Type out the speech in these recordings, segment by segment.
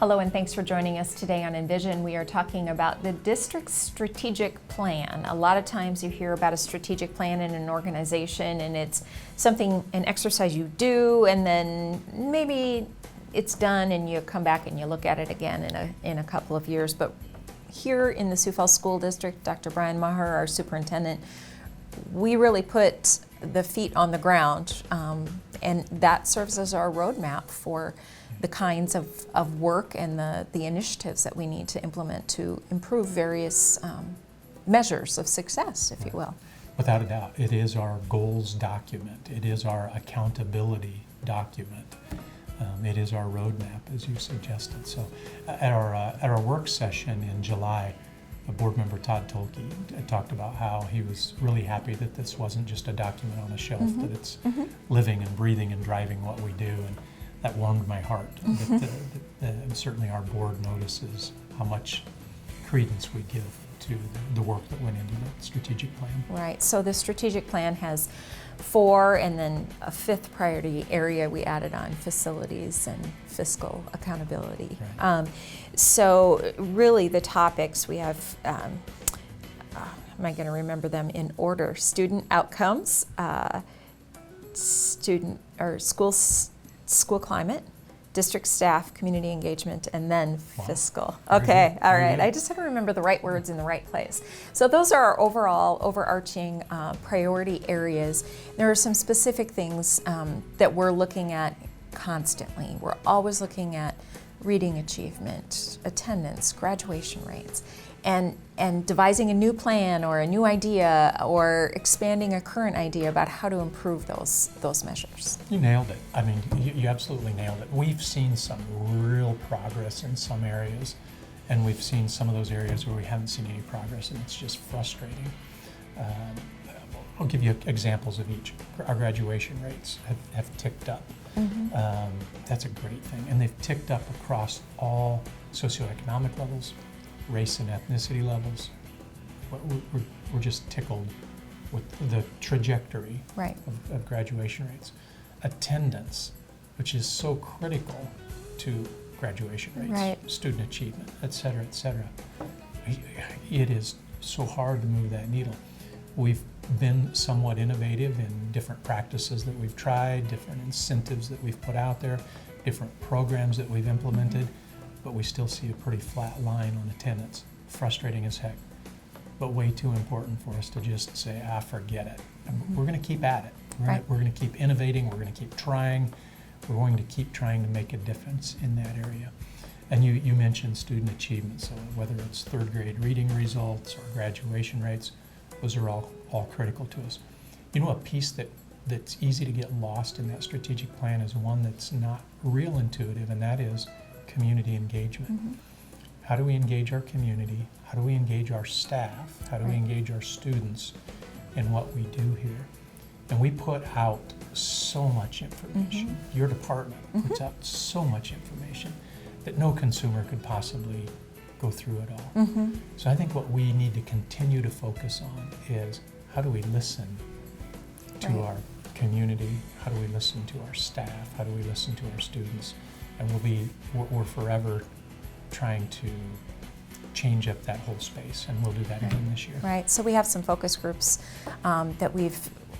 Hello and thanks for joining us today on Envision. We are talking about the district's strategic plan. A lot of times you hear about a strategic plan in an organization and it's something, an exercise you do, and then maybe it's done and you come back and you look at it again in a couple of years. But here in the Sioux Falls School District, Dr. Brian Maher, our superintendent, we really put the feet on the ground, and that serves as our roadmap for the kinds of work and the initiatives that we need to implement to improve various measures of success, if you will. Without a doubt, it is our goals document. It is our accountability document. It is our roadmap, as you suggested. So at our work session in July, Board member Todd Tolke talked about how he was really happy that this wasn't just a document on a shelf, that it's living and breathing and driving what we do. And that warmed my heart. And certainly our board notices how much credence we give to the work that went into the strategic plan. Right, so the strategic plan has 4 and then a 5th priority area we added on: facilities and fiscal accountability. Right. So really the topics we have, am I going to remember them in order? Student outcomes, school climate, district staff, community engagement, and then fiscal. Okay, all right. I just had to remember the right words in the right place. So those are our overall overarching priority areas. There are some specific things that we're looking at constantly. We're always looking at reading achievement, attendance, graduation rates, and devising a new plan or a new idea or expanding a current idea about how to improve those measures. You nailed it. I mean, you absolutely nailed it. We've seen some real progress in some areas, and we've seen some of those areas where we haven't seen any progress, and it's just frustrating. I'll give you examples of each. Our graduation rates have ticked up. That's a great thing, and they've ticked up across all socioeconomic levels, race and ethnicity levels. We're just tickled with the trajectory of graduation rates. Attendance, which is so critical to graduation rates, student achievement, et cetera, et cetera. It is so hard to move that needle. We've been somewhat innovative in different practices that we've tried, different incentives that we've put out there, different programs that we've implemented, but we still see a pretty flat line on attendance. Frustrating as heck, but way too important for us to just say, forget it. We're going to keep at it. We're going to keep innovating. We're going to keep trying. We're going to keep trying to make a difference in that area. And you mentioned student achievement, so whether it's 3rd grade reading results or graduation rates, those are all critical to us. You know, a piece that's easy to get lost in that strategic plan is one that's not real intuitive, and that is community engagement. How do we engage our community? How do we engage our staff? How do we engage our students in what we do here? And we put out so much information. Your department puts out so much information that no consumer could possibly go through it all. So I think what we need to continue to focus on is how do we listen to our community? How do we listen to our staff? How do we listen to our students? And we're forever trying to change up that whole space, and we'll do that again this year. Right, so we have some focus groups that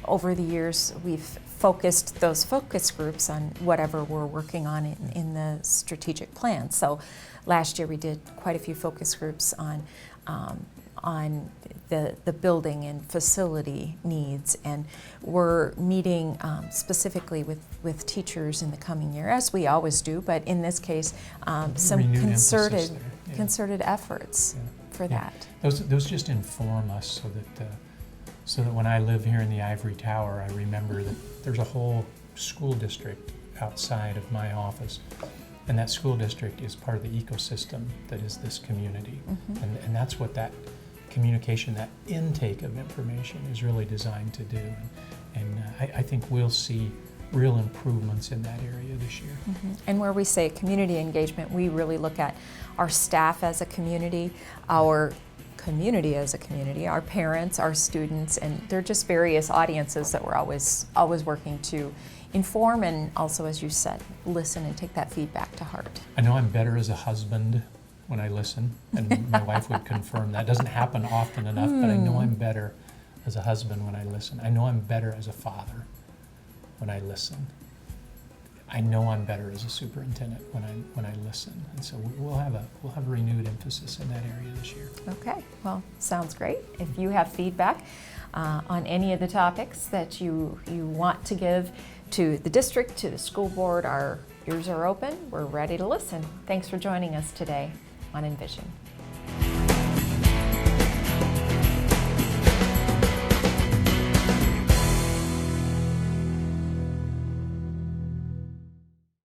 over the years, we've focused those focus groups on whatever we're working on in the strategic plan. So last year we did quite a few focus groups on the building and facility needs, and we're meeting specifically with teachers in the coming year, as we always do, but in this case some concerted efforts for that. Those just inform us so that when I live here in the Ivory Tower, I remember that there's a whole school district outside of my office, and that school district is part of the ecosystem that is this community. And that's what that communication, that intake of information is really designed to do. And I think we'll see real improvements in that area this year. And where we say community engagement, we really look at our staff as a community, our community as a community, our parents, our students, and they're just various audiences that we're always working to inform and also, as you said, listen and take that feedback to heart. I know I'm better as a husband when I listen, and my wife would confirm that. Doesn't happen often enough, but I know I'm better as a husband when I listen. I know I'm better as a father when I listen. I know I'm better as a superintendent when I listen, and so we'll have a renewed emphasis in that area this year. Okay, well, sounds great. If you have feedback on any of the topics that you want to give to the district, to the school board, our ears are open. We're ready to listen. Thanks for joining us today on Envision.